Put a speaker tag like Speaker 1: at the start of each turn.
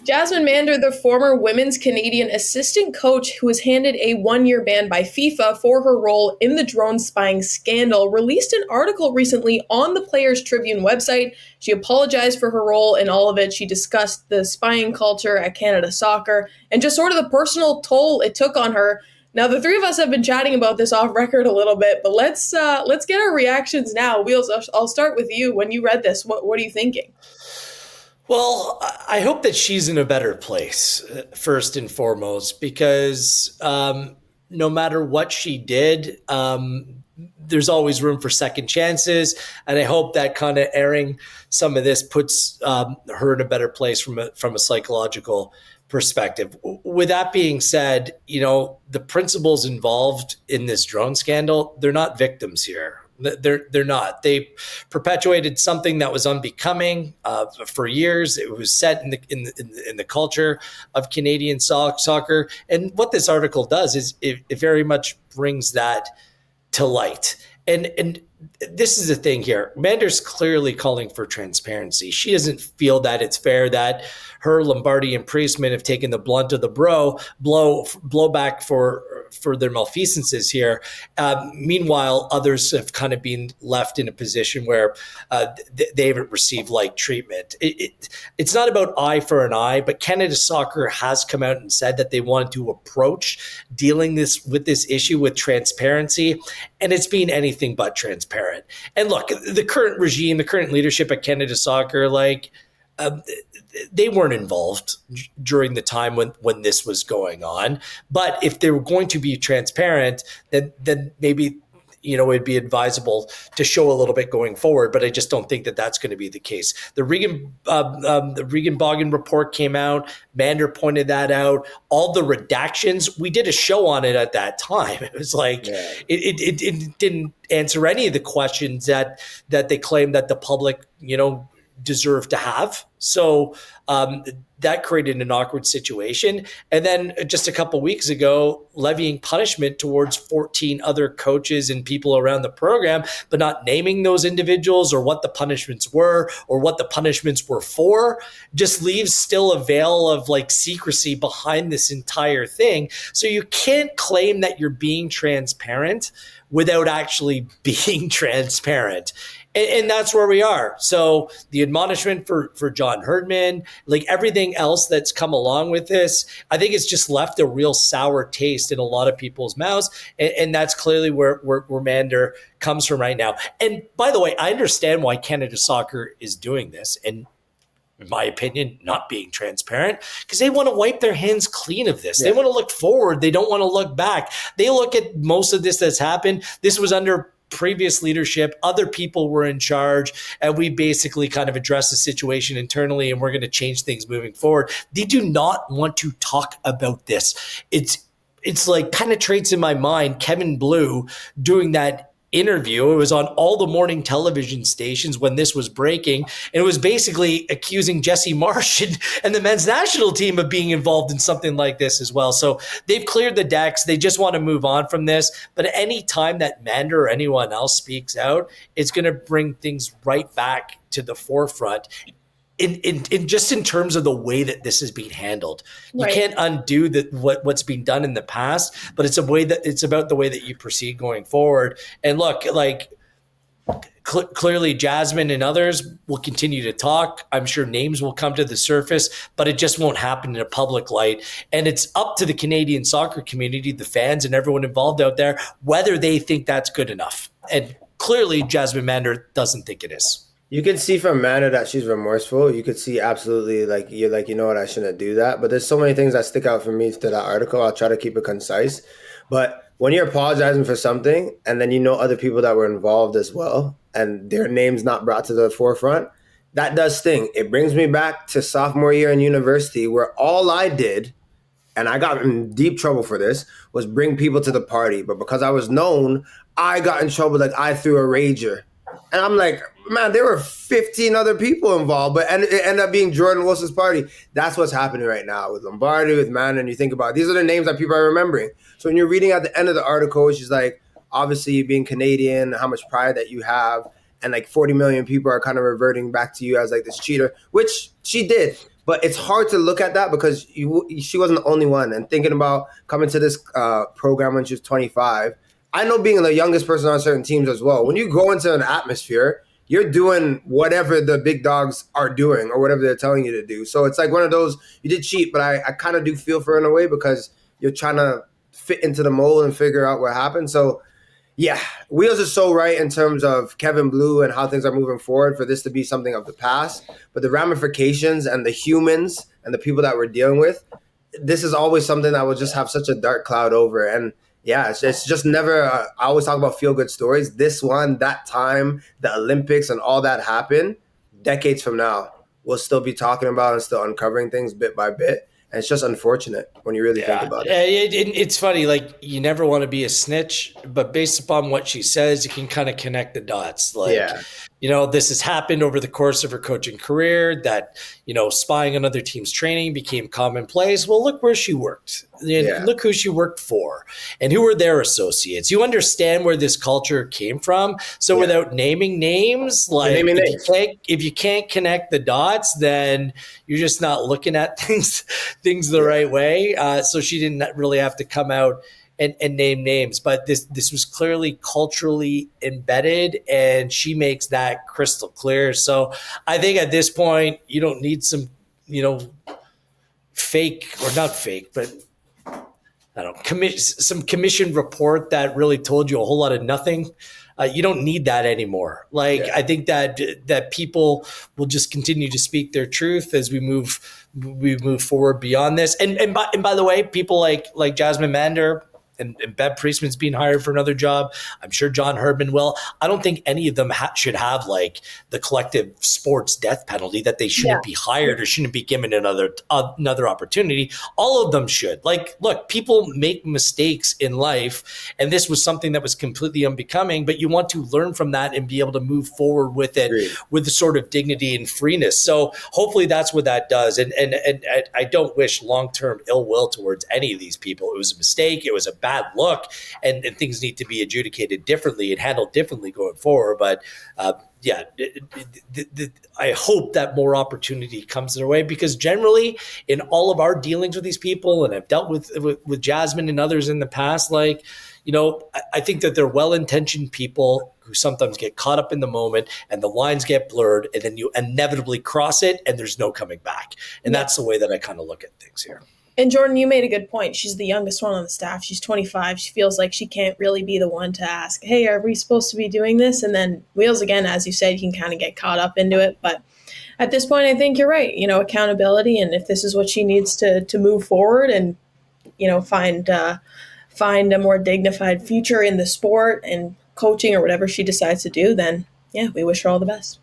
Speaker 1: Jasmine Mander, the former women's Canadian assistant coach who was handed a 1-year ban by FIFA for her role in the drone spying scandal, released an article recently on the Players Tribune website. She apologized for her role in all of it. She discussed the spying culture at Canada Soccer and just sort of the personal toll it took on her. Now, the three of us have been chatting about this off record a little bit, but let's get our reactions now. Wheels, I'll start with you. When you read this, what are you thinking?
Speaker 2: Well, I hope that she's in a better place, first and foremost, because no matter what she did, there's always room for second chances. And I hope that kind of airing some of this puts her in a better place from a psychological perspective. With that being said, the principals involved in this drone scandal, they're not victims here. They're not. They perpetuated something that was unbecoming for years. It was set in the culture of Canadian soccer. And what this article does is it very much brings that to light. And this is the thing here. Mander's clearly calling for transparency. She doesn't feel that it's fair that her, Lombardi, and Priestman have taken the blunt of the blowback for their malfeasances here. Meanwhile, others have kind of been left in a position where they haven't received like treatment. It's not about eye for an eye, but Canada Soccer has come out and said that they wanted to approach dealing with this issue with transparency, and it's been anything but transparent. And look, the current regime, the current leadership at Canada Soccer, they weren't involved during the time when this was going on. But if they were going to be transparent, then maybe it'd be advisable to show a little bit going forward. But I just don't think that that's going to be the case. The Regan Boggin report came out. Mander pointed that out. All the redactions, we did a show on it at that time. It was like it didn't answer any of the questions that they claimed that the public deserve to have. So that created an awkward situation. And then just a couple of weeks ago, levying punishment towards 14 other coaches and people around the program, but not naming those individuals or what the punishments were or what the punishments were for, just leaves still a veil of secrecy behind this entire thing. So you can't claim that you're being transparent without actually being transparent. And that's where we are. So the admonishment for John Herdman, everything else that's come along with this, I think it's just left a real sour taste in a lot of people's mouths. And that's clearly where Mander comes from right now. And by the way, I understand why Canada Soccer is doing this. And in my opinion, not being transparent, because they want to wipe their hands clean of this. Yeah. They want to look forward. They don't want to look back. They look at most of this that's happened. This was under previous leadership, other people were in charge, and we basically kind of addressed the situation internally, and we're going to change things moving forward. They do not want to talk about this. It's like penetrates in my mind Kevin Blue doing that interview. It was on all the morning television stations when this was breaking. And it was basically accusing Jesse Marsh and the men's national team of being involved in something like this as well. So they've cleared the decks. They just want to move on from this. But any time that Mander or anyone else speaks out, it's going to bring things right back to the forefront. In just in terms of the way that this is being handled, you can't undo what's been done in the past, but it's about the way that you proceed going forward. And look, clearly Jasmine and others will continue to talk. I'm sure names will come to the surface, but it just won't happen in a public light. And it's up to the Canadian soccer community, the fans, and everyone involved out there, whether they think that's good enough. And clearly Jasmine Mander doesn't think it is.
Speaker 3: You can see from Mander that she's remorseful. You could see absolutely you know what, I shouldn't do that. But there's so many things that stick out for me to that article. I'll try to keep it concise. But when you're apologizing for something and then other people that were involved as well and their names not brought to the forefront, that does sting. It brings me back to sophomore year in university where all I did, and I got in deep trouble for this, was bring people to the party. But because I was known, I got in trouble I threw a rager. And I'm like, man, there were 15 other people involved, but it ended up being Jordan Wilson's party. That's what's happening right now with Lombardi, with Mander, and you think about it. These are the names that people are remembering. So when you're reading at the end of the article, she's like, obviously you being Canadian, how much pride that you have, and 40 million people are kind of reverting back to you as this cheater, which she did. But it's hard to look at that because she wasn't the only one. And thinking about coming to this program when she was 25, I know being the youngest person on certain teams as well. When you go into an atmosphere, you're doing whatever the big dogs are doing or whatever they're telling you to do. So it's like one of those, you did cheat, but I kind of do feel for her in a way because you're trying to fit into the mold and figure out what happened. So yeah, Wheels is so right in terms of Kevin Blue and how things are moving forward for this to be something of the past. But the ramifications and the humans and the people that we're dealing with, this is always something that will just have such a dark cloud over. And yeah, it's just never, I always talk about feel-good stories. This one, that time, the Olympics and all that happened, decades from now, we'll still be talking about and still uncovering things bit by bit. And it's just unfortunate when you really think about it.
Speaker 2: It's funny, like you never want to be a snitch, but based upon what she says, you can kind of connect the dots. Like, this has happened over the course of her coaching career that, spying on other teams' training became commonplace. Well, look where she worked. Look who she worked for and who were their associates. You understand where this culture came from. So without naming names, if you can't connect the dots, then you're just not looking at things the right way. So she didn't really have to come out and name names, but this was clearly culturally embedded, and she makes that crystal clear. So I think at this point, you don't need some, fake or not fake, but I don't know, some commission report that really told you a whole lot of nothing. You don't need that anymore. I think that people will just continue to speak their truth as we move forward beyond this. And by the way, people like Jasmine Mander and Bev Priestman's being hired for another job. I'm sure John Herdman will. I don't think any of them should have the collective sports death penalty, that they shouldn't be hired or shouldn't be given another opportunity. All of them should. Look, people make mistakes in life, and this was something that was completely unbecoming, but you want to learn from that and be able to move forward with it with the sort of dignity and freeness. So hopefully that's what that does. And I don't wish long-term ill will towards any of these people. It was a mistake. It was a bad look, and things need to be adjudicated differently and handled differently going forward. But I hope that more opportunity comes their way, because generally in all of our dealings with these people, and I've dealt with Jasmine and others in the past, I think that they're well-intentioned people who sometimes get caught up in the moment and the lines get blurred, and then you inevitably cross it and there's no coming back. And that's the way that I kind of look at things here.
Speaker 1: And Jordan, you made a good point. She's the youngest one on the staff. She's 25. She feels like she can't really be the one to ask, hey, are we supposed to be doing this? And then Wheels, again, as you said, you can kind of get caught up into it. But at this point, I think you're right. Accountability. And if this is what she needs to move forward and, find a more dignified future in the sport and coaching or whatever she decides to do, then, we wish her all the best.